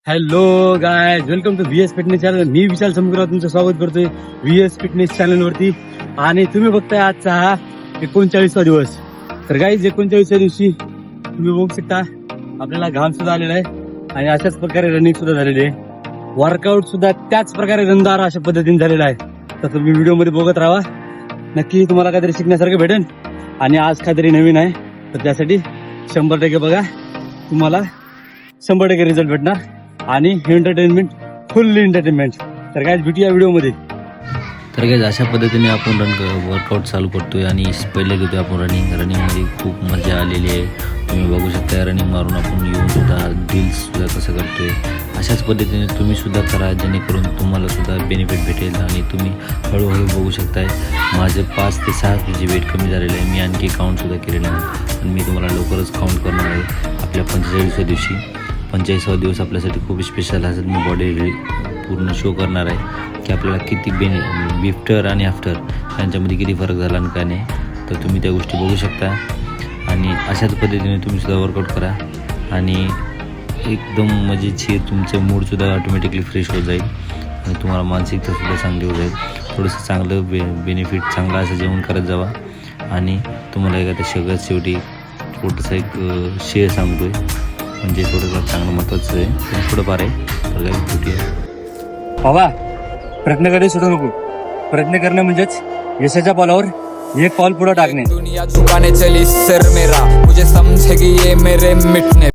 Hello guys, welcome to VS fitness channel. मी विशाल समुद्रात तुमचं स्वागत करतोय व्हीएस फिटनेस चॅनल वरती. आणि तुम्ही बघताय आजचा हा 39वा दिवस. तर गाईज 39व्या दिवशी तुम्ही बघू शकता आपल्याला घाम सुद्धा आलेला आहे आणि अशाच प्रकारे रनिंग सुद्धा झालेली आहे. वर्कआउट सुद्धा त्याच प्रकारे रंगदार अशा पद्धतीने झालेला आहे. तर तुम्ही व्हिडिओ मध्ये बघत राहा, नक्की तुम्हाला काहीतरी शिकण्यासारखं भेटेल. आणि आज काहीतरी नवीन आहे, तर त्यासाठी 100% बघा, तुम्हाला 100% रिझल्ट भेटणार. आणि एंटरटेनमेंट, फुल्ली एंटरटेनमेंट. तर काय भेटूया व्हिडिओमध्ये. तर काय अशा पद्धतीने आपण वर्कआउट चालू करतोय आणि पहिले घेतोय आपण रनिंगमध्ये खूप मजा आलेली आहे. तुम्ही बघू शकता रनिंग मारून आपण येऊन सुद्धा ड्रिल्स सुद्धा कसं करतोय. अशाच पद्धतीने तुम्ही सुद्धा करा, जेणेकरून तुम्हाला सुद्धा बेनिफिट भेटेल. आणि तुम्ही हळूहळू बघू शकताय माझे 5 ते 6 kg वेट कमी झालेलं आहे. मी आणखी काउंट सुद्धा केलेलं आहे आणि मी तुम्हाला लवकरच काउंट करणार आहे आपल्या 45व्या दिवशी. 45वा दिवस आपल्यासाठी खूप स्पेशल आहे. मी बॉडी पूर्ण शो करणार आहे की आपल्याला किती बिफ्टर आणि आफ्टर यांच्यामध्ये किती फरक झाला आणि काय नाही. तर तुम्ही त्या गोष्टी बघू शकता आणि अशाच पद्धतीने तुम्ही सुद्धा वर्कआउट करा आणि एकदम मजेशीर तुमचं मूडसुद्धा ऑटोमॅटिकली फ्रेश होत जाईल आणि तुम्हाला मानसिकतासुद्धा चांगली होत जाईल. थोडंसं चांगलं बेनिफिट चांगलं असं जेवण करत जावा. आणि तुम्हाला एखाद्या सगळ्यात शेवटी छोटंसं एक शेअर सांगतोय, म्हणजे थोडंसं चांगलं महत्त्वाचं आहे, थोडंफार आहे. तर काय भेटूया बाबा, प्रयत्न करणे सुद्धा नको. प्रयत्न करणं म्हणजेच यशाच्या पावलावर एक पाऊल पुढे टाकणे. दुनिया झुकाने चली सर मेरा, मुझे समझेगी ये मेरे मिटने